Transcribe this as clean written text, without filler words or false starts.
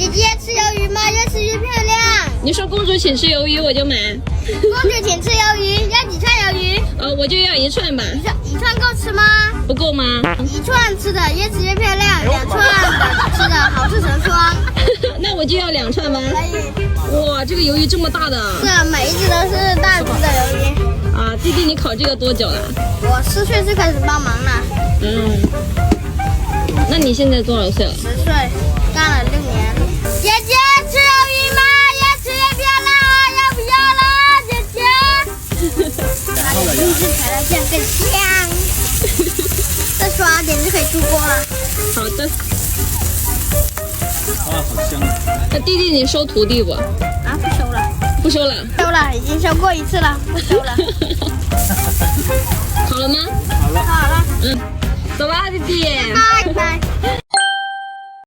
姐姐吃鱿鱼吗？越吃越漂亮。你说公主请吃鱿鱼，我就买。公主请吃鱿鱼，要几串鱿鱼？我就要1串吧。一串够吃吗？不够吗？1串吃的越吃越漂亮，2串的吃的好事成双。那我就要2串吧。可以。哇，这个鱿鱼这么大的。是，每一只都是大只的鱿鱼。啊，弟弟，你烤这个多久了？我4岁就开始帮忙了。那你现在多少岁了？10岁，干了6年。姐姐吃鱿鱼吗？越吃越漂亮啊！要不要啦，姐姐？哪里秘制材料酱更香？再刷点就可以出锅了。好的。好香啊！那弟弟，你收徒弟不？啊，不收了。不收了？收了，已经收过1次了，不收了。好了吗？好了。好了。走吧，弟弟。拜拜。